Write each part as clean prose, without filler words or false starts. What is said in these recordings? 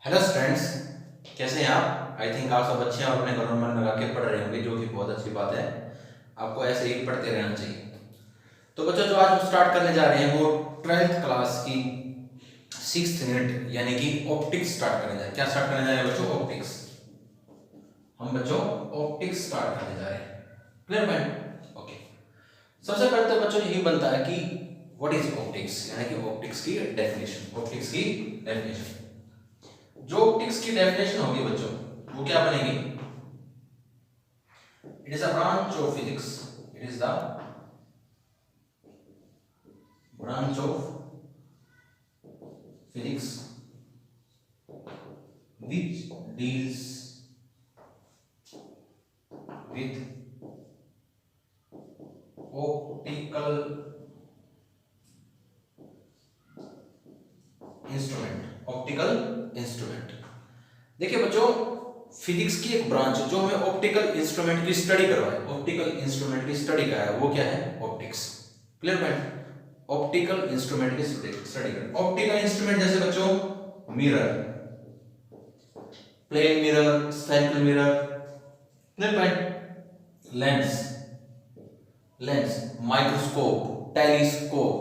Hello students, कैसे हैं आप? आई थिंक आप सब अच्छे हैं और अपने घरों में मन लगा के पढ़ रहे होंगे, जो कि बहुत अच्छी बात है। आपको ऐसे ही पढ़ते रहना चाहिए। तो बच्चों, जो आज हम स्टार्ट करने जा रहे हैं वो 12th क्लास की 6th यूनिट यानी कि ऑप्टिक्स स्टार्ट करने जा रहे हैं। क्या स्टार्ट करने जा रहे हैं बच्चों? ऑप्टिक्स। हम बच्चों ऑप्टिक्स स्टार्ट करने जा रहे हैं। Clear point? ओके। सबसे पहले तो बच्चों यही बनता है कि व्हाट इज ऑप्टिक्स, यानी कि ऑप्टिक्स की डेफिनेशन। ऑप्टिक्स की डेफिनेशन, जो ऑप्टिक्स की डेफिनेशन होगी बच्चों, वो क्या बनेगी? It is a branch of physics. It is the branch of physics which deals with optical instrument. Optical instrument, देखिए बच्चों, फिजिक्स की एक ब्रांच जो हमें ऑप्टिकल इंस्ट्रूमेंट की स्टडी करवाए, ऑप्टिकल इंस्ट्रूमेंट की स्टडी का है, वो क्या है? Optics. Clear point? Optical instrument की स्टडी कर। ऑप्टिकल इंस्ट्रूमेंट जैसे बच्चों mirror, plane mirror, spherical mirror, clear point? Lens, microscope, telescope,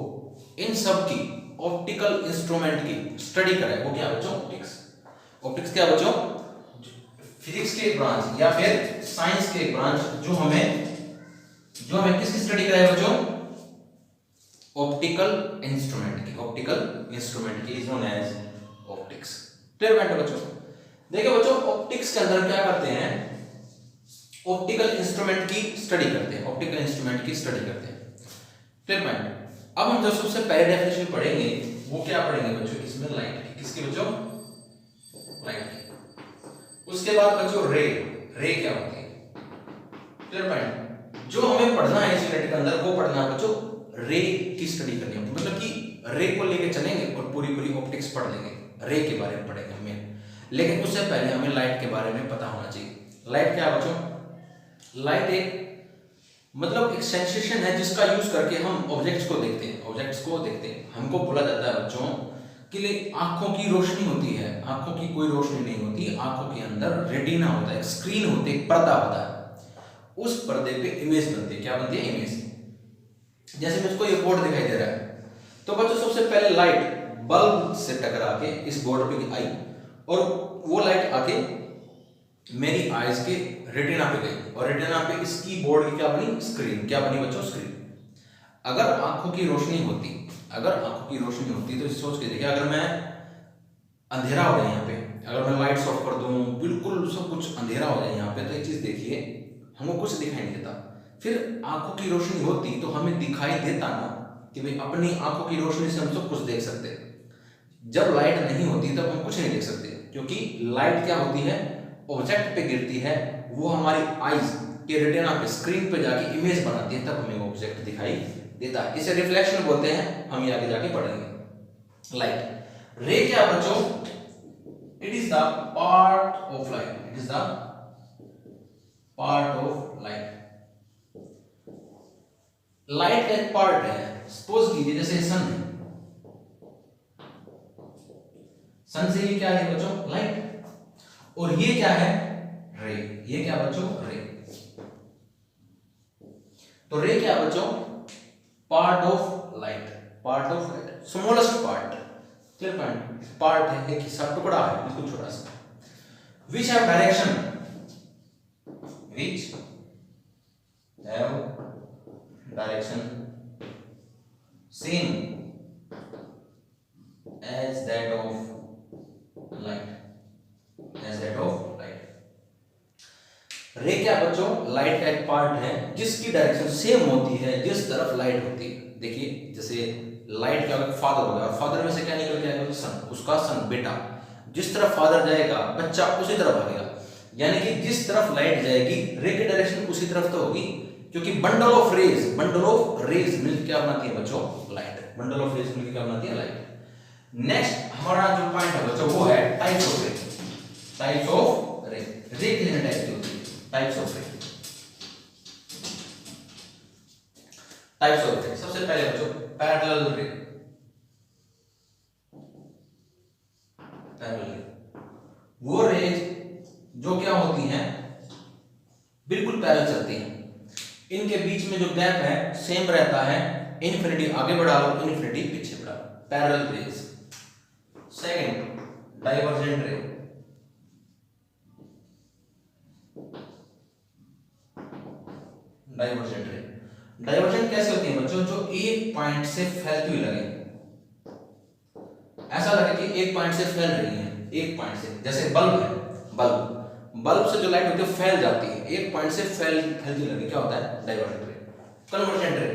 इन सब की ऑप्टिकल इंस्ट्रूमेंट की स्टडी कराए, वो क्या बच्चों? ऑप्टिक्स। ऑप्टिक्स क्या बच्चों? फिजिक्स के एक ब्रांच या फिर साइंस के एक ब्रांच जो हमें किसकी स्टडी कराए बच्चों? ऑप्टिकल इंस्ट्रूमेंट की। ऑप्टिकल इंस्ट्रूमेंट की is known as optics. Clear point बच्चों? देखिए बच्चों, ऑप्टिक्स के अंदर क्या करते हैं? ऑप्टिकल इंस्ट्रूमेंट की स्टडी करते हैं। ऑप्टिकल इंस्ट्रूमेंट की स्टडी करते हैं। Clear point? अब हम जो सबसे पहले डेफिनेशन पढ़ेंगे वो क्या पढ़ेंगे बच्चों? इसमें लाइट की। किसकी बच्चों? लाइट की। उसके बाद बच्चों रे क्या होती है? Clear point? जो हमें पढ़ना है इस यूनिट के अंदर वो पढ़ना है बच्चों, रे की स्टडी करनी है। मतलब कि रे को लेके चलेंगे और पूरी ऑप्टिक्स पढ़ लेंगे। रे के बारे में पढ़ेंगे हमें, लेकिन उससे पहले हमें लाइट के बारे में पता होना चाहिए। लाइट क्या बच्चों? लाइट एक एक सेंसेशन है जिसका यूज करके हम ऑब्जेक्ट्स को देखते हैं। हमको बोला जाता है बच्चों कि आंखों की रोशनी होती है। आंखों की कोई रोशनी नहीं होती। आंखों के अंदर रेटिना होता है, एक स्क्रीन होती है, एक पर्दा होता है। उस पर्दे पे इमेज बनती है। क्या बनती है? इमेज। जैसे मुझको ये बोर्ड दिखाई दे रहा है, तो बच्चों सबसे पहले लाइट बल्ब से टकरा के इस बोर्ड पे आई और वो लाइट आके मेरी आईज के रेटिना पे गई और रेटिना पे इसकी बोर्ड की क्या बनी? स्क्रीन। क्या बनी बच्चों? स्क्रीन। अगर आंखों की रोशनी होती तो सोच के देखिए, अगर मैं अंधेरा हो जाए यहाँ पे, अगर मैं लाइट्स ऑफ कर दूं, बिल्कुल सब कुछ अंधेरा हो जाए यहाँ पे, तो एक चीज देखिए, हमको कुछ दिखाई नहीं देता। फिर आंखों की रोशनी होती तो हमें दिखाई देता ना कि भाई अपनी आंखों की रोशनी से हम सब कुछ देख सकते। जब लाइट नहीं होती तब हम कुछ नहीं देख सकते, क्योंकि लाइट क्या होती है? ऑब्जेक्ट पे गिरती है, वो हमारी आईज के रेटिना पे, स्क्रीन पे जाके इमेज बनाती है, तब हमें ऑब्जेक्ट दिखाई देता है। इसे रिफ्लेक्शन बोलते हैं। हम ये आगे जाके पढ़ेंगे। लाइट रे क्या बच्चों? It is the part of light. It is the part of light. Light का एक पार्ट है। सपोज कीजिए जैसे सन है, सन से ये क्या है बच्चों? लाइट। और ये क्या है? रे। ये क्या बच्चों? रे। तो रे क्या बच्चों? Part of light. Part of light, smallest part. Clear point? Part है, एक हिस्सा, टुकड़ा है, बिल्कुल छोटा सा। Which have direction, which have direction same as that of light, as that of light. रे क्या बच्चों? लाइट का एक पार्ट है जिसकी डायरेक्शन सेम होती है जिस तरफ लाइट होती है। देखिए जैसे लाइट का फादर होगा, फादर में से क्या निकल के आएगा? सन। उसका सन, बेटा। जिस तरफ फादर जाएगा बच्चा उसी तरफ भागेगा। यानी कि जिस तरफ लाइट जाएगी रे की डायरेक्शन उसी तरफ तो होगी, क्योंकि बंडल ऑफ रेज मिलकर क्या बनाती है बच्चों? लाइट। बंडल ऑफ रेज मिलकर क्या बनाती है? लाइट। नेक्स्ट हमारा जो पॉइंट है बच्चों वो है टाइप्स ऑफ रे। टाइप्स ऑफ रे। रे कितने टाइप की होती है? टाइप्स ऑफ रे। टाइप्स ऑफ रे, सबसे पहले बच्चों पैरेलल रे। पैरेलल रे बिल्कुल पैरेलल चलती हैं, इनके बीच में जो गैप है सेम रहता है, इन्फिनिटी आगे बढ़ा लो, इन्फिनिटी पीछे बढ़ा लो, पैरेलल रेज। सेकंड डाइवर्जेंट रे, डाइवर्जेंट रे, डाइवर्जेंट कैसे होती है बच्चों, जो एक पॉइंट से फैलती हुई लगे, ऐसा लगे कि एक पॉइंट से फैल रही है, एक पॉइंट से, जैसे बल्ब है, बल्ब से जो लाइट होती है फैल जाती है, एक पॉइंट से फैलती लगे, क्या होता है डाइवर्जेंट रे। कन्वर्जेंट रे,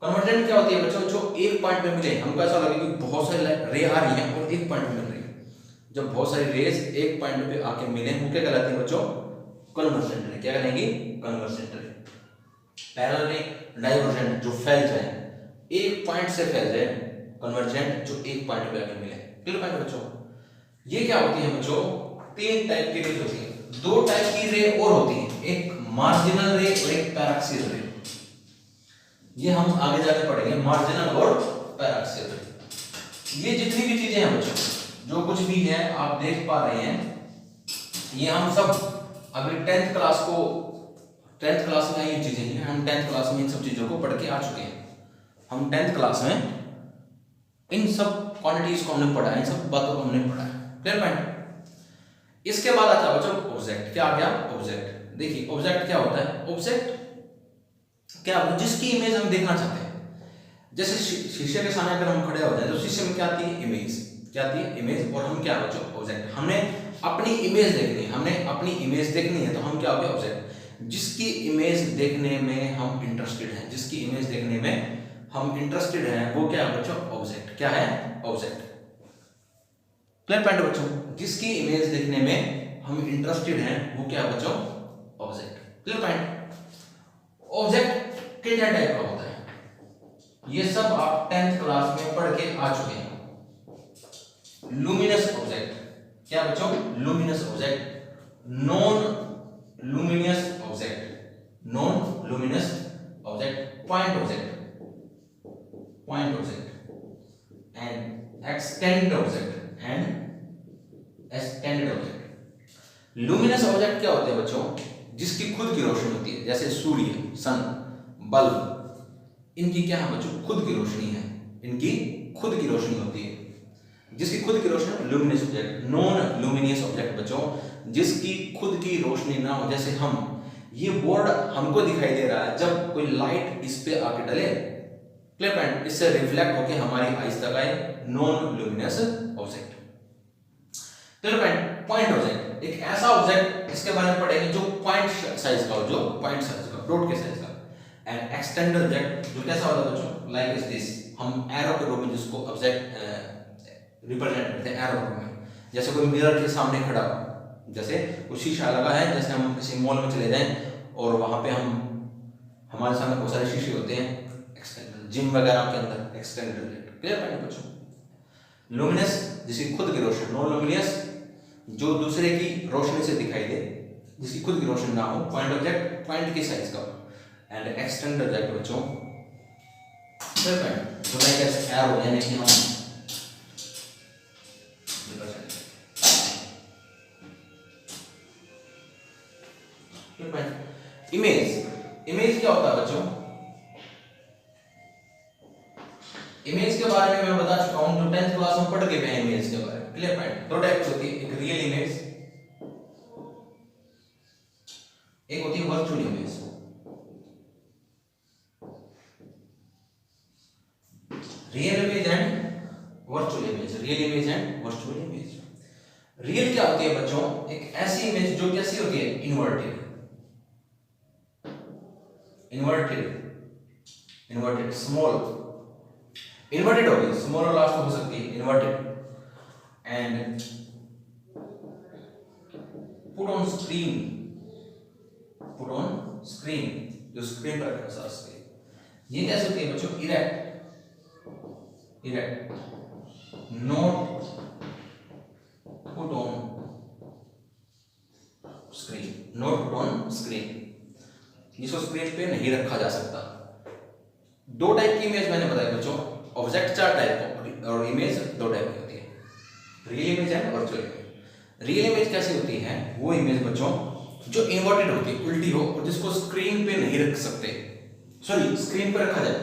कन्वर्जेंट क्या होती है बच्चों, जो एक पॉइंट पे मिले, हमको ऐसा लगे कि बहुत सारी रे आ रही है और एक पॉइंट पे मिल रही है, जब बहुत सारी रेज एक पॉइंट पे आके मिले, वो क्या कहलाती है बच्चों, कन्वर्जेंट रे। क्या कहलाएंगी, कन्वर्जेंट रे। पैरेलल रे, डाइवर्जेंट जो फैल जाए, एक पॉइंट से फैल जाए, कन्वर्जेंट जो एक पॉइंट पे आके मिले। क्लियर पॉइंट बच्चों। ये क्या होती है बच्चों, तीन टाइप की रेज होती है, दो टाइप की रे और होती है, एक मार्जिनल रे और एक पैराक्सियल रे। ये हम आगे जाके पढ़ेंगे, मार्जिनल और पैराक्सियल रे। ये जितनी भी चीजें हैं बच्चों, जो कुछ भी है आप देख पा रहे हैं, ये हम सब अभी 10th क्लास में ये चीजें हैं, हम 10th क्लास में इन सब चीजों को पढ़ के आ चुके हैं। हम 10th क्लास में इन सब क्वांटिटीज को हमने पढ़ा है, इन सब बातों को हमने पढ़ा है। Clear point. इसके बाद आता है बच्चों ऑब्जेक्ट। क्या आ गया, ऑब्जेक्ट। देखिए ऑब्जेक्ट क्या होता है, ऑब्जेक्ट क्या होता है, जिसकी इमेज हम देखना चाहते हैं। जैसे शीशे के सामने अगर हम खड़े हो जाए तो शीशे में क्या आती है, इमेज। क्या आती है, इमेज। और हम क्या बच्चों, ऑब्जेक्ट। हमने अपनी इमेज देखनी है, हमने अपनी इमेज देखनी है, तो हम क्या हो गए, ऑब्जेक्ट। जिसकी इमेज देखने में हम इंटरेस्टेड हैं, जिसकी इमेज देखने में हम इंटरेस्टेड हैं, वो क्या है बच्चों, ऑब्जेक्ट। क्या है, ऑब्जेक्ट। क्लियर पॉइंट बच्चों। जिसकी इमेज देखने में हम इंटरेस्टेड हैं, वो क्या है बच्चों, ऑब्जेक्ट। Clear point. ऑब्जेक्ट कितने टाइप का होता है, ये सब आप 10th क्लास में पढ़ के आ चुके हैं। Luminous object. क्या बच्चों, luminous object. Non luminous object, non luminous object. Point object, point object and extend object, and extended object. Luminous object क्या होते हैं बच्चों, जिसकी खुद की रोशनी होती है, जैसे सूर्य, सन, बल्ब, इनकी क्या है बच्चों, खुद की रोशनी है, इनकी खुद की रोशनी होती है, जिसकी खुद की रोशनी, luminous object. Non luminous object बच्चों, जिसकी खुद की रोशनी ना हो, जैसे हम, ये बोर्ड हमको दिखाई दे रहा है, जब कोई लाइट इस पे आके डले, क्लियर पॉइंट, इससे रिफ्लेक्ट होके हमारी आईज तक आए, non luminous object. Clear point. Point object एक ऐसा ऑब्जेक्ट, इसके बारे में पढ़ेंगे, जो पॉइंट साइज का हो, जो पॉइंट साइज का, डॉट के साइज का। एंड एक्सटेंडेड ऑब्जेक्ट जो कैसा होता है बच्चों, लाइक इज दिस, हम एरो के रूप में जिसको ऑब्जेक्ट रिप्रेजेंट करते हैं, एरो रूप में। जैसे कोई मिरर के सामने खड़ा हो, जैसे कोई शीशा लगा है, जैसे हम किसी मॉल में चले जाएं और वहां पे हम, हमारे सामने बहुत सारे शीशे होते हैं, एक्सटेंडेड, जिम वगैरह के अंदर एक्सटेंडेड ऑब्जेक्ट। क्लियर पॉइंट बच्चों। लुमिनस जिसकी खुद की रोशनी, नॉन लुमिनियस जो दूसरे की रोशनी से दिखाई दे, जिसकी खुद की रोशनी ना हो। पॉइंट ऑब्जेक्ट पॉइंट की साइज का। एंड एक्सटेंड ऑब्जेक्ट बच्चों, क्लियर पॉइंट, जो लाइक एज एरो, यानी कि हम इमेज। इमेज क्या होता है बच्चों, इमेज के बारे में मैं बता चुका हूं, जो 10th क्लास में पढ़ के गए इमेज के बारे में। Clear point. दो टाइप की होती है, एक रियल इमेज, एक होती है virtual image. Real image and virtual image, real image and virtual image. Real क्या होती है बच्चों, एक ऐसी इमेज जो कैसी होती है, inverted, inverted, inverted, small, inverted होगी, स्मॉल और लास्ट हो सकती है, inverted. And put on screen, put on screen, जो स्क्रीन पर रखा है स्क्रीन। ये कैसे होती है बच्चों, erect, erect, not put on screen, not put on screen, जिसको स्क्रीन पे नहीं रखा जा सकता। दो टाइप की इमेज मैंने बताया बच्चों, ऑब्जेक्ट 4 टाइप और इमेज 2 टाइप की होती है, रियल इमेज है वर्चुअल इमेज। रियल इमेज कैसी होती है, वो इमेज बच्चों जो इन्वर्टेड होती है, उल्टी हो, और जिसको स्क्रीन पे नहीं रख सकते, सॉरी स्क्रीन पे रखा जाए।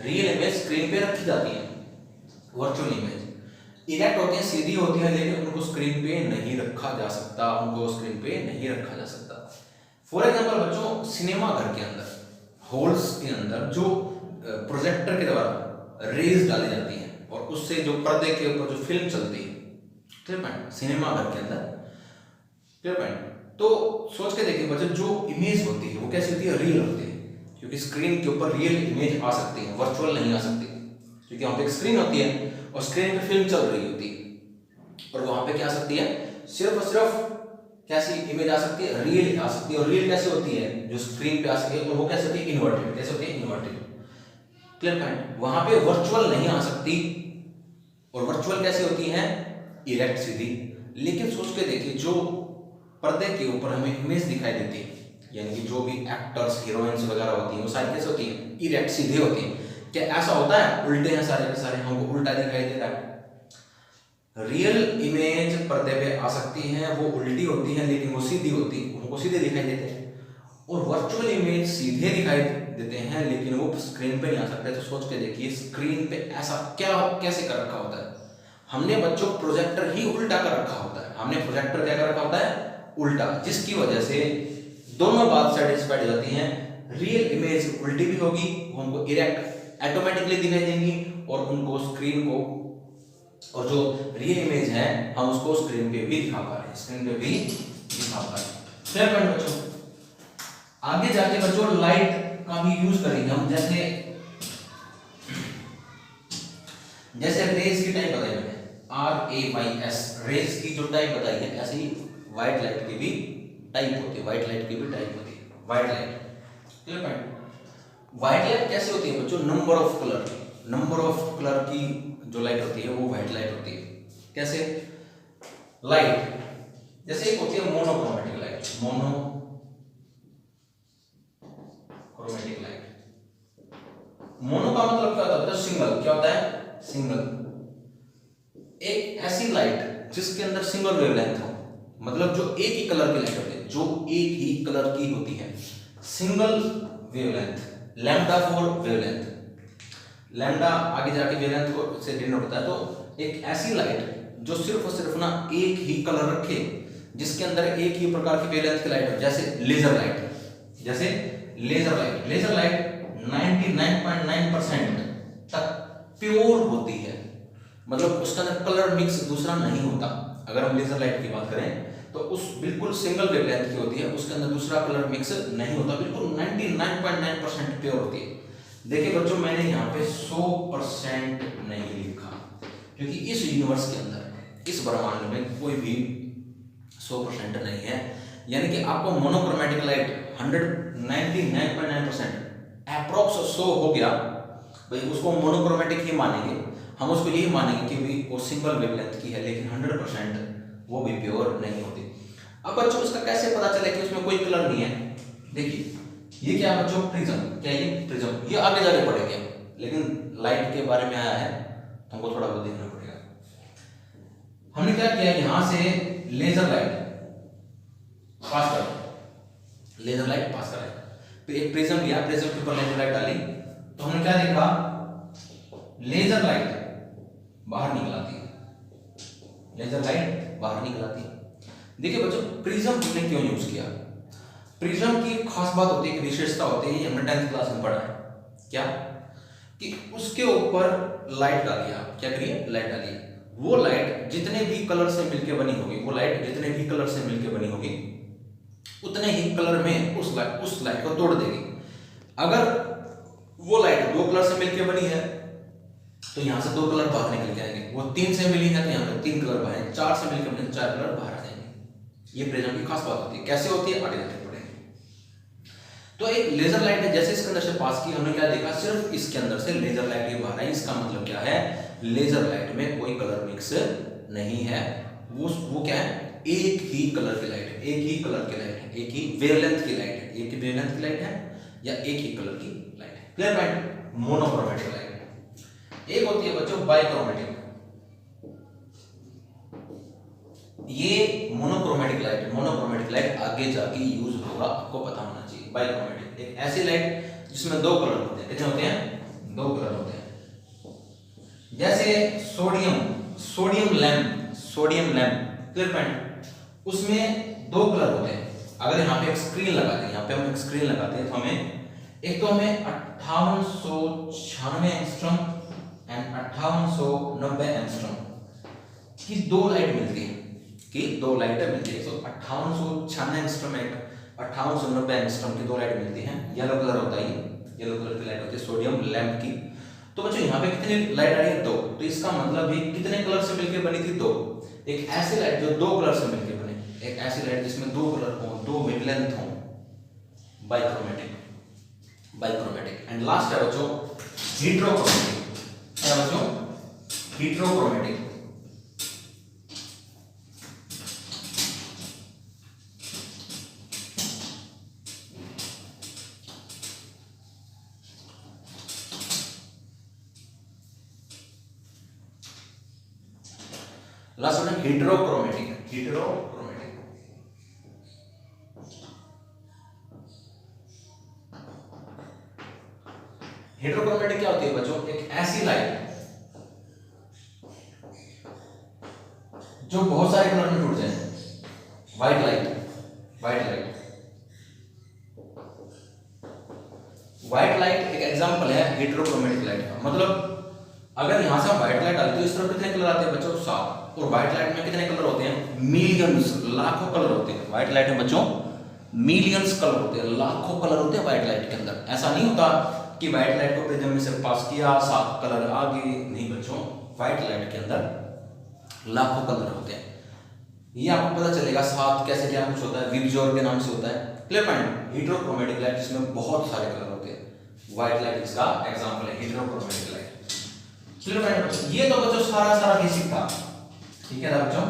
रियल इमेज स्क्रीन पे रखी जाती है, वर्चुअल इमेज इरेक्ट होती है, सीधी होती है, लेकिन उनको स्क्रीन पे नहीं रखा जा सकता, उनको स्क्रीन पे नहीं रखा जा सकता। फॉर एग्जांपल बच्चों, सिनेमा घर के अंदर, हॉल्स के अंदर जो प्रोजेक्टर के द्वारा रेज डाली जाती हैं और उससे जो पर्दे के ऊपर जो फिल्म चलती है, क्लियर पॉइंट, सिनेमा घर के अंदर, क्लियर पॉइंट। तो सोच के देखिए बच्चों, जो इमेज होती है वो कैसी होती है, रियल होती है, क्योंकि स्क्रीन के ऊपर रियल इमेज आ सकती है, वर्चुअल नहीं आ सकती, क्योंकि वहां पे एक स्क्रीन होती है और स्क्रीन पे फिल्म चल रही होती है, और वहां पे क्या आ सकती है, सिर्फ और सिर्फ कैसी इमेज आ सकती है, रियल आ सकती है। और रियल कैसे होती है, जो स्क्रीन पे आ सकती है, और वो कैसे होती है, इन्वर्टेड, कैसे होती है, इन्वर्टेड, क्लियर पॉइंट। वहां पे वर्चुअल नहीं आ सकती, और वर्चुअल कैसे होती है, इरेक्ट, सीधी। लेकिन सोच के देखिए, जो पर्दे के ऊपर हमें इमेज दिखाई देती है, यानी कि जो भी एक्टर्स, हीरोइंस वगैरह होती हैं, वो सारी कैसे होती हैं, इरेक्ट, सीधे होती हैं। क्या ऐसा होता है उल्टे हैं सारे के सारे, हमको उल्टा दिखाई दे रहा है? रियल इमेज पर्दे पे आ सकती है, वो उल्टी होती है, लेकिन वो सीधी होती है, हमको सीधे दिखाई देते हैं। और वर्चुअल इमेज सीधे दिखाई देते हैं, लेकिन वो स्क्रीन पे नहीं आ सकते। तो सोच के देखिए, स्क्रीन पे ऐसा क्या कैसे कर रखा होता है, हमने बच्चों प्रोजेक्टर ही उल्टा कर रखा होता है, हमने प्रोजेक्टर क्या कर रखा होता है, उल्टा, जिसकी वजह से दोनों बात सेटिस्फाइड हो जाती हैं। रियल इमेज उल्टी भी होगी, वो हमको इरेक्ट ऑटोमेटिकली दिखाई देंगी, और उनको स्क्रीन को, और जो रियल इमेज है हम उसको स्क्रीन पे भी दिखा पा रहे हैं, स्क्रीन पे भी दिखा पा रहे हैं। क्लियर पॉइंट बच्चों। आगे जाके बच्चों लाइट का भी यूज करेंगे हम, जैसे रेज की टाइप बताई मैंने, RAYS, रेज की जो टाइप बताई है, ऐसे ही व्हाइट लाइट की भी टाइप होती है, व्हाइट लाइट की भी टाइप होती है, white light, clear point. White light कैसे होती है बच्चों, नंबर ऑफ कलर की जो लाइट होती है वो व्हाइट लाइट होती है। कैसे लाइट, जैसे एक होती है monochromatic light, monochromatic light. Mono का मतलब क्या होता है, सिंगल, क्या होता है, सिंगल। एक ऐसी लाइट जिसके अंदर सिंगल वेवलेंथ हो, मतलब जो एक ही कलर की लाइट होती है, जो एक ही कलर की होती है, single wavelength, lambda for wavelength, lambda आगे जाके वेवलेंथ को से डिनोट होता है। तो एक ऐसी लाइट जो सिर्फ और सिर्फ ना एक ही कलर रखे, जिसके अंदर एक ही प्रकार की वेवलेंथ की लाइट हो, जैसे लेजर लाइट, जैसे लेजर लाइट 99.9% तक प्योर होती है, मतलब उसका अंदर कलर मिक्स दूसरा नहीं होता। अगर हम लेजर लाइट की बात करें तो उस बिल्कुल सिंगल वेवलेंथ की होती है, उसके अंदर दूसरा कलर मिक्स नहीं होता, बिल्कुल 99.9% प्योर होती है। देखिए बच्चों, मैंने यहाँ पे 100% नहीं लिखा, क्योंकि इस यूनिवर्स के अंदर, इस ब्रह्मांड में कोई भी 100% नहीं है। यानी कि आपको मोनोक्रोमेटिक लाइट 99.9% अप्रोक्स 100 हो गया, भाई उसको मोनोक्रोमेटिक ही मानेंगे, हम उसको यही मानेंगे कि भी वो सिंगल वेवलेंथ की है, लेकिन 100% वो भी प्योर नहीं होती। अब बच्चों इसका कैसे पता चले कि उसमें कोई कलर नहीं है? देखिए ये क्या बच्चों, प्रिज्म, क्या ये प्रिज्म, ये आगे जाके पढ़ेंगे, लेकिन लाइट के बारे में आया है तो हमको थोड़ा बहुत देखना पड़ेगा। हमने क्या किया, यहां से लेजर लाइट पास कर, लेजर लाइट पास करा, तो एक प्रिज्म लिया, प्रिज्म के ऊपर लेजर लाइट डाली, तो हमने क्या देखा, लेजर लाइट बाहर निकल आती है, लेजर लाइट बाहर निकल आती है। देखिए बच्चों, प्रिज्म हमने क्यों यूज किया? प्रिज्म की खास बात होती है, विशेषता होती है, हमने 10th क्लास में पढ़ा है, क्या कि उसके ऊपर लाइट डाली, आप क्या करिए, लाइट डालिए, वो लाइट जितने भी कलर से मिलकर बनी होगी, वो लाइट जितने भी कलर से मिलकर बनी होगी, उतने ही कलर में उस लाइट को तोड़ देगी। अगर वो लाइट 2 कलर से मिलकर बनी है तो यहां से 2 कलर बाहर निकल के आएंगे, वो 3 से मिली है तो यहाँ पे 3 कलर बाहर आएंगे, 4 से मिलकर बनी 4 कलर बाहर आ जाएंगे। ये प्रिज्म की खास बात होती है। कैसे होती है आगे जाके पढ़ेंगे। तो एक लेजर लाइट है, जैसे इसके अंदर से पास की, हमने क्या देखा, सिर्फ इसके अंदर से लेजर लाइट ही बाहर आई। इसका मतलब क्या है, लेजर लाइट में कोई कलर मिक्स नहीं है, वो क्या है, एक ही कलर की लाइट है, एक ही कलर की लाइट है, एक ही वेवलेंथ की लाइट है, एक ही वेवलेंथ की लाइट है, या एक ही कलर की लाइट है। Clear point. मोनोक्रोमेटिक लाइट, एक होती है बच्चों बाइक्रोमेटिक। ये मोनोक्रोमेटिक लाइट आगे जाके यूज होगा, आपको पता होना चाहिए। बाइक्रोमेटिक एक ऐसी लाइट जिसमें दो कलर होते हैं। कितने होते हैं? दो कलर होते हैं। जैसे सोडियम लैंप क्लियर पॉइंट, उसमें दो कलर होते हैं। अगर यहाँ पे एक स्क्रीन लगाते हैं, यहाँ पे हम एक स्क्रीन लगाते हैं तो हमें एक तो हमें 5896 एंगस्ट्रॉम एंड 5890 एंगस्ट्रॉम की दो लाइट मिलती है, कि दो लाइटें मिलती है। तो 5896 एंगस्ट्रॉम एक 5890 एंगस्ट्रॉम की दो लाइट मिलती हैं। येलो कलर होता है, येलो कलर की लाइट होती है सोडियम लैंप की। तो बच्चों यहाँ पे कितनी लाइट आ रही है? दो। तो इसका मतलब ये कितने कलर से मिलकर बनी थी? दो। एक ऐसी लाइट जो दो कलर से मिलकर बने, एक ऐसी लाइट जिसमें दो कलर हो, दो वेवलेंथ हो, बाइक्रोमेटिक। एंड लास्ट है बच्चों हीट्रोक्रोमेटिक। क्या बच्चों? हीट्रोक्रोमेटिक। Last one हीट्रोक्रोमेटिक। हीट्रोक्रोमेटिक क्या होती है बच्चों? एक ऐसी लाइट जो बहुत सारे कलर में टूट जाए। व्हाइट लाइट एक एग्जांपल है हीट्रोक्रोमेटिक लाइट का। मतलब अगर यहां से हम व्हाइट लाइट डालते हैं, इस तरफ कितने कलर आते हैं बच्चों? 7। और व्हाइट लाइट में कितने कलर होते हैं? मिलियंस, लाखों कलर होते हैं। व्हाइट लाइट में बच्चों मिलियंस कलर होते हैं, लाखों कलर होते हैं व्हाइट लाइट के अंदर। ऐसा नहीं होता कि व्हाइट लाइट को प्रिज्म में से पास किया 7 कलर आ गए, नहीं बच्चों। व्हाइट लाइट के अंदर लाखों कलर होते हैं। ये आपको पता चलेगा 7 कैसे क्या कुछ होता है, विबजोर के नाम से होता है। Clear point? हीट्रोक्रोमेटिक लाइट जिसमें बहुत सारे कलर होते हैं, व्हाइट लाइट इसका एग्जांपल है, हीट्रोक्रोमेटिक लाइट। Clear point? ये तो बच्चों सारा बेसिक था, ठीक है ना बच्चों?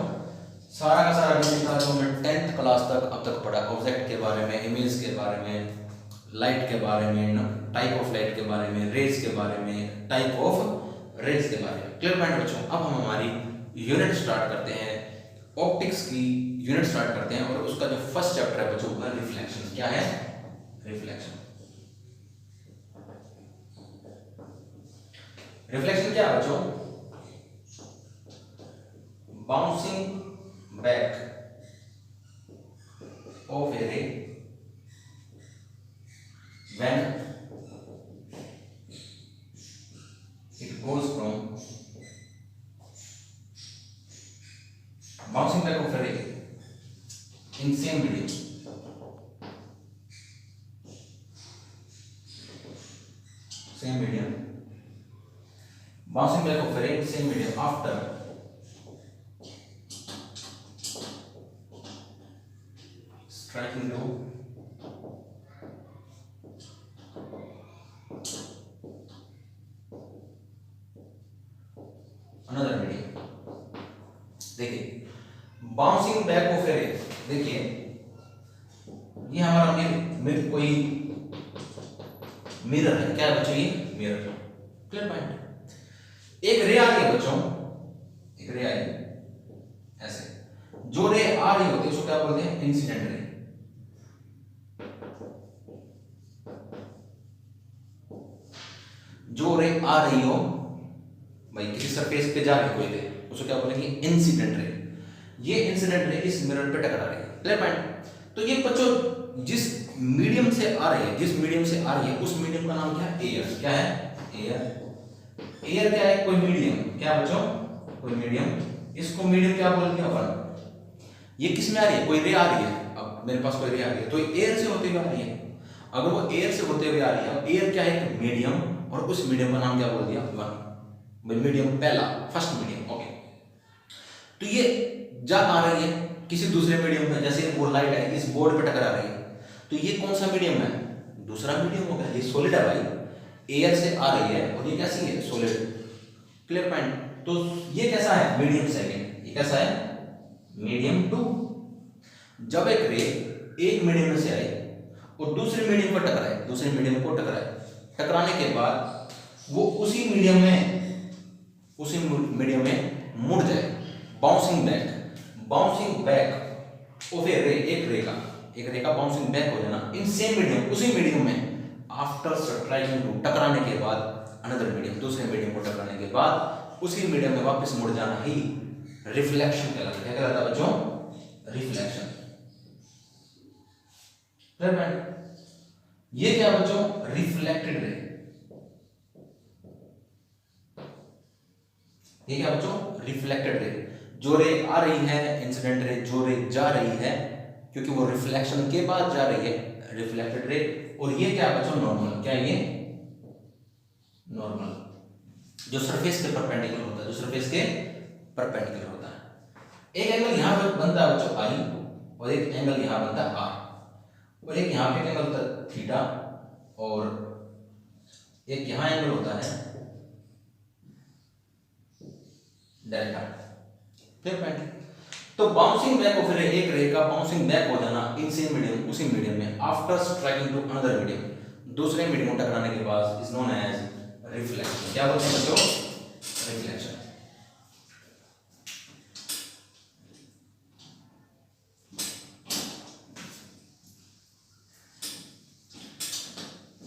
सारा का सारा बेसिक था जो हमने 10th क्लास तक अब तक पढ़ा। ऑब्जेक्ट के बारे में, इमेज के बारे में, लाइट के बारे में, टाइप ऑफ लाइट के बारे में, रेज के बारे में, टाइप ऑफ रेज के बारे में। क्लियर पॉइंट बच्चों? अब हम हमारी यूनिट स्टार्ट करते हैं, ऑप्टिक्स की यूनिट स्टार्ट करते हैं। और उसका जो फर्स्ट चैप्टर है बच्चों वो है रिफ्लेक्शन। क्या है? रिफ्लेक्शन। रिफ्लेक्शन क्या है बच्चों? बाउंसिंग बैक ऑफ ए रे when it goes from bouncing back of a ray in same medium bouncing back of a ray in same medium after striking to another medium। देखिए bouncing back of ए रे, देखिए ये हमारा mirror कोई mirror है। क्या है बच्चों? ये मिरर। Clear point? एक रे आ रही है बच्चों, एक रे आई ऐसे। जो रे आ रही होती है उसको क्या बोलते हैं? Incident ray. जो रे आ रही हो भाई, किसी सरफेस पे जा रही कोई रे, उसको क्या बोलेंगे? Incident ray. ये इंसिडेंट रे इस मिरर पे टकरा रही है। Clear point? तो ये बच्चों जिस मीडियम से आ रही है, उस मीडियम का नाम क्या है? एयर। क्या है? एयर। एयर क्या है? कोई मीडियम। क्या बच्चों? कोई मीडियम। इसको मीडियम क्या बोलते हैं अपन? ये किस में आ रही है? कोई रे आ रही है। अब मेरे पास कोई रे आ रही है तो एयर से होते हुए आ रही है। अगर वो एयर से होते हुए आ रही है, एयर क्या है? एक मीडियम, और उस मीडियम का नाम क्या बोल दिया? वन। मीडियम पहला, फर्स्ट मीडियम। ओके, तो ये जा आ रही है किसी दूसरे मीडियम में, जैसे वो लाइट है इस बोर्ड पे टकरा रही है, तो ये कौन सा मीडियम है? दूसरा मीडियम हो गया। ये सॉलिड है भाई, एयर से आ रही है और ये कैसी है? सॉलिड। Clear point? तो ये कैसा है? Medium second. ये कैसा है? Medium two. जब एक रे एक मीडियम में से आई और दूसरे मीडियम पर टकराए, टकराने के बाद वो उसी मीडियम में मुड़ जाए, बाउंसिंग बैक ऑफ ए रे, एक रे का बाउंसिंग बैक हो जाना इन सेम मीडियम, उसी मीडियम में आफ्टर स्ट्राइकिंग टू, टकराने के बाद अनदर मीडियम, दूसरे मीडियम को टकराने के बाद उसी मीडियम में वापस मुड़ जाना ही रिफ्लेक्शन कहलाता है। क्या कहलाता है बच्चों? रिफ्लेक्शन। ये क्या बच्चों? Reflected ray. ये क्या बच्चों? Reflected ray. जो रे आ रही है इंसिडेंट रे, जो रे जा रही है क्योंकि वो रिफ्लेक्शन के बाद जा रही है, रिफ्लेक्टेड रे। और ये क्या बच्चों? नॉर्मल। क्या ये? नॉर्मल, जो सरफेस के परपेंडिकुलर होता है, जो सरफेस के परपेंडिकुलर होता है। एक एंगल यहां पर बनता है बच्चों आई, और एक एंगल यहां बनता है आर, और एक यहां पे एंगल होता है थीटा, और एक यहां एंगल होता है डेल्टा। Clear point? तो बाउंसिंग बैक ऑफ रे, एक रे का बाउंसिंग बैक हो जाना इन सेम मीडियम, उसी मीडियम में after striking to another medium, दूसरे मीडियम को टकराने के बाद इज नोन एज रिफ्लेक्शन। क्या बोलते हैं बच्चों? रिफ्लेक्शन।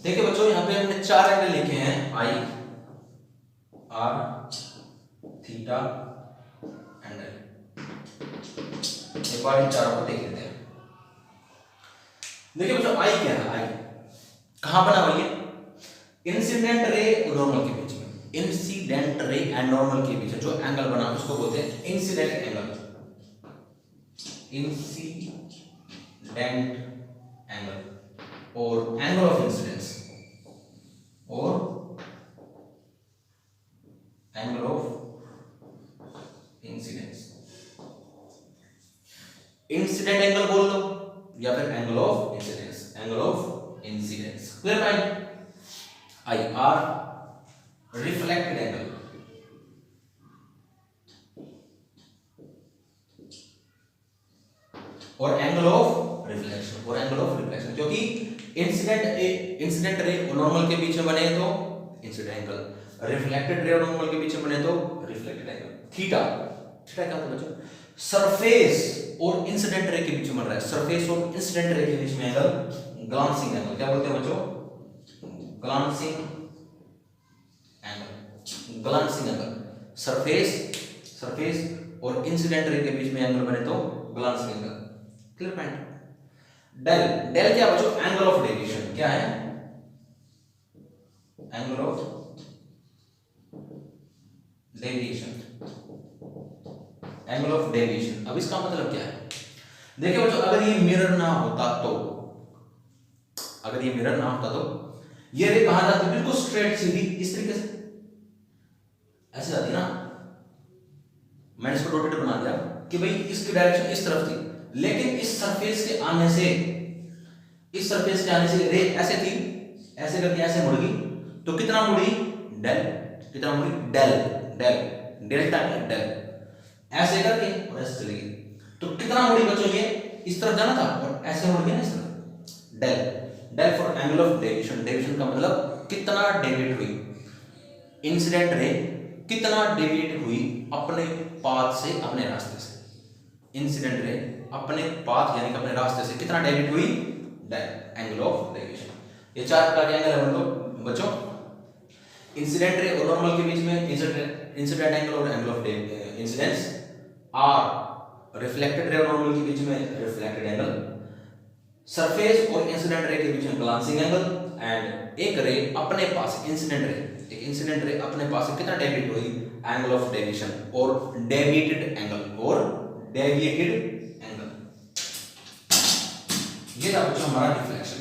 देखिए बच्चों, यहां पे हमने चार एंगल लिखे हैं, आई, आर, थीटा एंड एल। एक बार इन चारों को देख लेते हैं। देखिए बच्चों, आई क्या है? आई कहां बना हुआ है? इंसिडेंट रे और नॉर्मल के बीच में, इंसिडेंट रे एंड नॉर्मल के बीच जो एंगल बना उसको बोलते हैं इंसिडेंट एंगल, इंसिडेंट एंगल, और एंगल ऑफ इंसिडेंस, और angle of incidence. Incident angle बोल लो या फिर angle of incidence, angle of incidence. Clear point? I R reflected angle, और एंगल ऑफ रिफ्लेक्शन, और एंगल ऑफ रिफ्लेक्शन, क्योंकि इंसिडेंट रे और normal के बीच में बने तो इंसिडेंट एंगल, रिफ्लेक्टेड रे और नॉर्मल के बीच में बने तो रिफ्लेक्टेड एंगल। थीटा, थीटा क्या होता है बच्चों? सरफेस और इंसिडेंट रे के बीच में बन रहा है, सरफेस और इंसिडेंट रे के बीच में एंगल ग्लांसिंग एंगल। क्या बोलते हैं बच्चों? Glancing angle, glancing angle. Surface और इंसिडेंट रे के बीच में एंगल बने तो glancing angle. Clear point? Del, del क्या बच्चों? Angle of deviation. क्या है? Angle of deviation, angle of deviation. अब इसका मतलब क्या है? देखिए बच्चों, अगर ये मिरर ना होता तो, अगर ये मिरर ना होता तो ये रे कहां जाती? बिल्कुल स्ट्रेट सीधी इस तरीके से ऐसे जाती ना। मैंने इसको रोटेट बना दिया कि भाई इसकी डायरेक्शन इस तरफ थी, लेकिन इस सरफेस के आने से, इस सरफेस के आने से रे ऐसे थी, ऐसे करके ऐसे मुड़ गई, तो कितना मुड़ी? डेल। कितना मुड़ी? डेल, डेल, डेल्टा डेल, ऐसे करके और ऐसे चली गई, तो कितना मुड़ी बच्चों? ये इस तरफ जाना था और ऐसे मुड़ गया ना इस तरफ। Del, del for angle of deviation. Deviation का मतलब कितना डेविएट हुई इंसिडेंट रे, कितना डेविएट हुई अपने पाथ से, अपने रास्ते से। इंसिडेंट रे अपने पाथ यानी कि अपने रास्ते से कितना डेविएट हुई? Angle of deviation. ये चार प्रकार के एंगल है मतलब बच्चों। इंसिडेंट रे और नॉर्मल के बीच में इंसिडेंट एंगल और angle of incidence. R reflected ray और नॉर्मल के बीच में रिफ्लेक्टेड एंगल। सरफेस और इंसिडेंट रे के बीच में ग्लांसिंग एंगल। एंड एक रे अपने पास, इंसिडेंट रे, एक इंसिडेंट रे अपने पास से कितना डेविएट हुई? एंगल ऑफ डेविएशन और डेविएटेड एंगल, और डेविएटेड एंगल। ये था बच्चों हमारा रिफ्लेक्शन।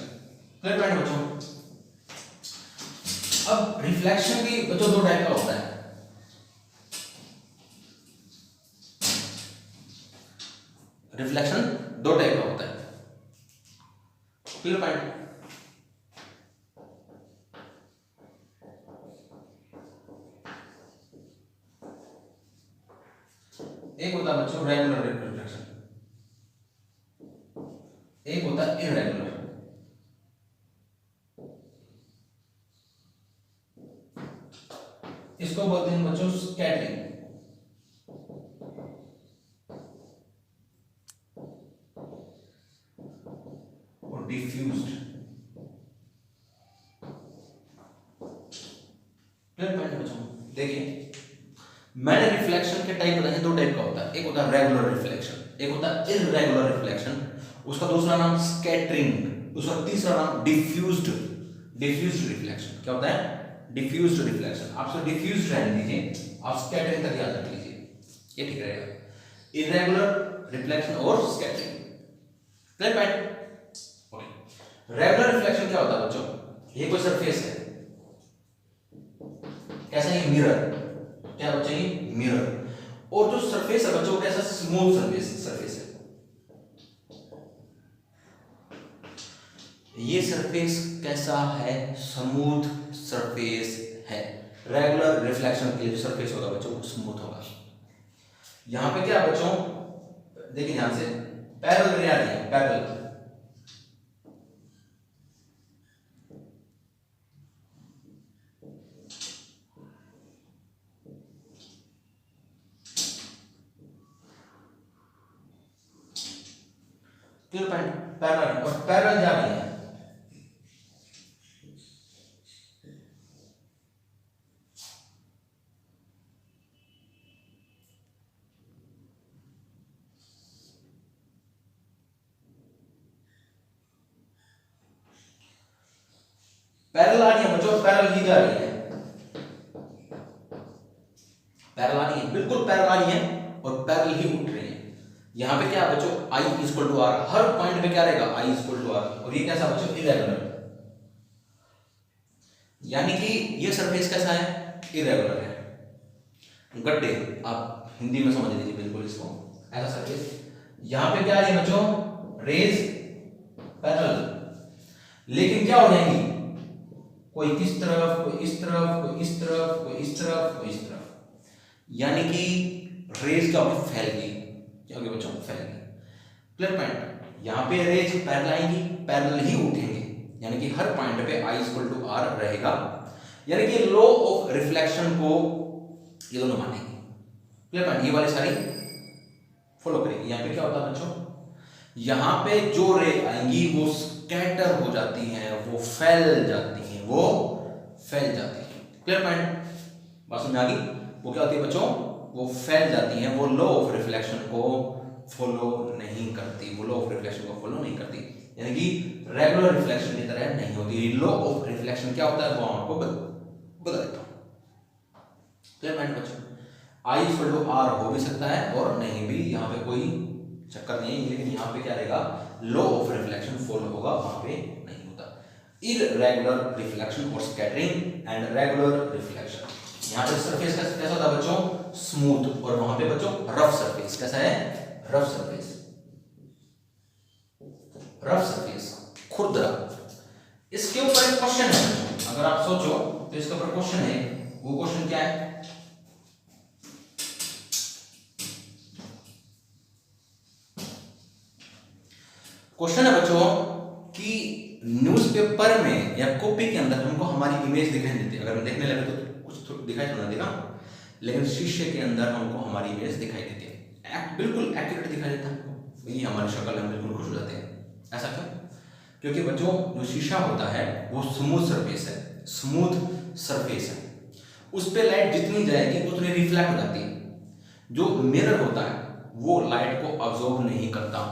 क्लियर पॉइंट बच्चों? अब रिफ्लेक्शन भी बच्चों दो टाइप का होता है। रिफ्लेक्शन दो टाइप का होता है। Clear point? एक होता है बच्चों रेगुलर रिफ्लेक्शन, एक होता है इररेगुलर। इसको बोलते हैं बच्चों स्कैटरिंग। और डिफ्यूज्ड। क्लियर पॉइंट बच्चों? देखिए मैंने रिफ्लेक्शन के टाइप बताए, दो टाइप का होता है, एक होता है रेगुलर रिफ्लेक्शन, एक होता है इररेगुलर रिफ्लेक्शन। उसका दूसरा नाम स्कैटरिंग, उसका तीसरा नाम डिफ्यूज्ड। डिफ्यूज्ड रिफ्लेक्शन क्या होता है? Diffused reflection. आप डिफ्यूज्ड रहने दीजिए, आप स्कैटरिंग तक याद रख लीजिए, ये ठीक रहेगा। इररेगुलर रिफ्लेक्शन और scattering. Clear point? Okay. Regular reflection क्या होता है बच्चों? ये कोई सरफेस है, कैसा है? मिरर। क्या बच्चों? ये मिरर। और जो सरफेस है बच्चों कैसा? स्मूथ सरफेस है। ये सरफेस कैसा है? स्मूथ सरफेस है। रेगुलर रिफ्लेक्शन के लिए जो सरफेस होगा बच्चों वो स्मूथ होगा। यहां पे क्या बच्चों देखिए ध्यान से, पैरेलल रे आ रही है, पैरेलल। Clear point? पैरेलल और पैरेलल जा रही है। पैरेलल आ रही है बच्चों, पैरेलल ही जा रही है, पैरेलल आ रही है, बिल्कुल पैरेलल आ रही है और पैरेलल ही उठ रही है। यहां पे क्या है बच्चों? I इक्वल टू आर, हर पॉइंट पे क्या रहेगा? I equal to r. और ये कैसा बच्चों? इरेगुलर। यानी कि ये सरफेस कैसा है? इरेगुलर है। गड्ढे, आप हिंदी में समझ लीजिए बिल्कुल इसको, ऐसा सरफेस। यहां पे क्या आ रही है बच्चों? रेज पैरेलल, लेकिन क्या हो जाएंगी? कोई किस तरफ, कोई इस तरफ, कोई इस तरफ, कोई इस तरफ, कोई इस तरफ। यानी कि रेज क्या होगी? फैल गई। क्या होगी बच्चों? फैल गई। Clear point? यहां पे रेज पैरेलल आएंगी, पैरेलल ही उठेंगे, यानी कि हर पॉइंट पे I इक्वल टू आर रहेगा। यानी कि लॉ ऑफ रिफ्लेक्शन को ये दोनों मानेंगे। Clear point? ये वाली सारी फॉलो करेंगे। यहां पे क्या होता है बच्चों? यहां पे जो रे आएंगी वो स्कैटर हो जाती हैं, वो फैल जाती हैं, वो फैल जाती हैं। Clear point? बात समझ आ गई? वो क्या होती है बच्चों? वो फैल जाती हैं, वो लॉ ऑफ रिफ्लेक्शन को फॉलो नहीं करती, वो लॉ ऑफ रिफ्लेक्शन को फॉलो नहीं करती, यानी कि रेगुलर रिफ्लेक्शन की तरह नहीं होती। लॉ ऑफ रिफ्लेक्शन क्या होता है वो आपको बता देता हूं। क्लियर पॉइंट बच्चों? I इक्वल टू आर हो भी सकता है और नहीं भी, यहाँ पे कोई चक्कर नहीं है, लेकिन यहाँ पे क्या रहेगा? लॉ ऑफ रिफ्लेक्शन फॉलो होगा, वहां पे नहीं होता। इररेगुलर रिफ्लेक्शन और स्कैटरिंग एंड रेगुलर रिफ्लेक्शन। यहाँ पे सरफेस कैसा होता है बच्चों? स्मूथ, और वहां पे बच्चों रफ सरफेस। कैसा है? रफ सरफेस, रफ सरफेस, खुरदरा। इसके ऊपर एक क्वेश्चन है, अगर आप सोचो तो इसके ऊपर क्वेश्चन है। वो क्वेश्चन क्या है? क्वेश्चन है बच्चों कि न्यूज़पेपर में या कॉपी के अंदर हमको हमारी इमेज दिखाई देती है, अगर हम देखने लगे तो कुछ दिखाई थोड़ा देगा, लेकिन शीशे के अंदर हमको हमारी इमेज दिखाई देती है, बिल्कुल एक्यूरेट दिखाई देता है हमको, ये हमारी शक्ल हम बिल्कुल खुश हो जाते हैं। ऐसा क्यों? क्योंकि बच्चों जो शीशा होता है वो स्मूथ सरफेस है, स्मूथ सरफेस है, उस पर लाइट जितनी जाएगी उतनी रिफ्लेक्ट हो जाती है। जो मिरर होता है वो लाइट को अब्जॉर्ब नहीं करता,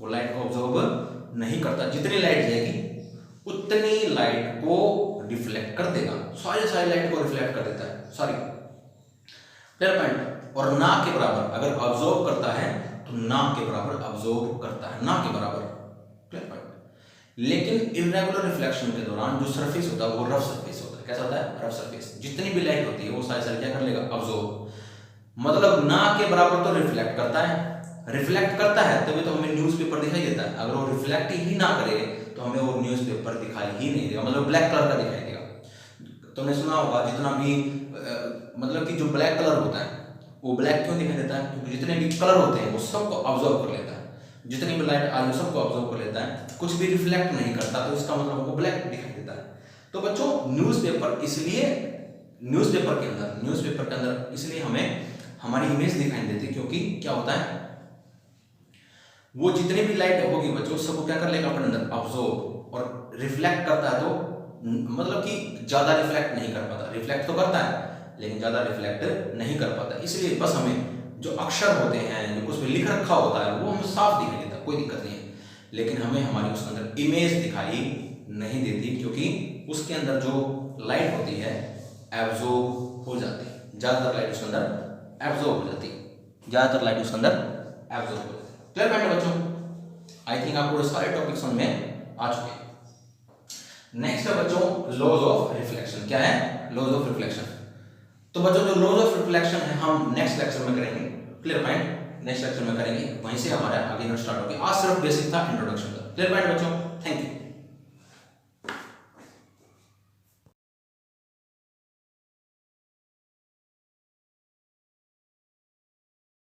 वो लाइट को ऑब्जर्व नहीं करता, जितनी लाइट जाएगी उतनी लाइट को रिफ्लेक्ट कर देगा, सारी लाइट को रिफ्लेक्ट कर देता है, सॉरी। Clear point? और ना के बराबर अगर ऑब्जर्व करता है तो ना के बराबर ऑब्जर्व करता है, ना के बराबर। Clear point? लेकिन इररेगुलर रिफ्लेक्शन के दौरान जो सरफेस होता है वो रफ सरफेस होता है। कैसा होता है? Rough surface. जितनी भी लाइट होती है वो सारी क्या कर लेगा? ऑब्जर्व। मतलब ना के बराबर तो रिफ्लेक्ट करता है, रिफ्लेक्ट करता है तभी तो हमें न्यूज़पेपर दिखाई देता है। अगर वो रिफ्लेक्ट ही ना करे तो हमें वो न्यूज़पेपर दिखाई ही नहीं देगा, मतलब ब्लैक कलर का दिखाई देगा। तुमने सुना होगा जितना भी मतलब कि जो ब्लैक कलर होता है वो ब्लैक क्यों दिखाई देता है? क्योंकि जितने भी कलर होते हैं वो सबको ऑब्जर्व कर लेता है, जितनी भी लाइट आ रही है सबको ऑब्जर्व कर लेता है, कुछ भी रिफ्लेक्ट नहीं करता, तो इसका मतलब वो ब्लैक दिखाई देता है। तो बच्चों न्यूज़पेपर इसलिए न्यूज़पेपर के अंदर इसलिए हमें हमारी इमेज दिखाई नहीं देती, क्योंकि क्या होता है, वो जितनी भी लाइट होगी बच्चों सबको क्या कर लेगा अपने अंदर ऑब्जॉर्ब, और रिफ्लेक्ट करता है, तो मतलब कि ज्यादा रिफ्लेक्ट नहीं कर पाता। रिफ्लेक्ट तो करता है लेकिन ज्यादा रिफ्लेक्ट नहीं कर पाता। इसलिए बस हमें जो अक्षर होते हैं, जो कुछ भी लिख रखा होता है, वो हमें साफ दिखाई देता, कोई दिक्कत नहीं है, लेकिन हमें हमारी उसके अंदर इमेज दिखाई नहीं देती, क्योंकि उसके अंदर जो लाइट होती है एब्जॉर्ब हो जाती है, ज्यादातर लाइट उसके अंदर एब्जॉर्ब हो जाती है, ज्यादातर लाइट उसके अंदर एब्जॉर्ब हो जाती है। क्लियर पॉइंट बच्चों? आई थिंक आपको सारे टॉपिक समझ में आ चुके हैं। नेक्स्ट है बच्चों लॉज ऑफ रिफ्लेक्शन। क्या है? Laws of reflection. तो बच्चों जो लॉज ऑफ रिफ्लेक्शन है हम नेक्स्ट लेक्चर में करेंगे। Clear point? नेक्स्ट लेक्चर में करेंगे, वहीं से हमारा आगे स्टार्ट होगा। आज सिर्फ बेसिक था, इंट्रोडक्शन का। क्लियर पॉइंट बच्चों?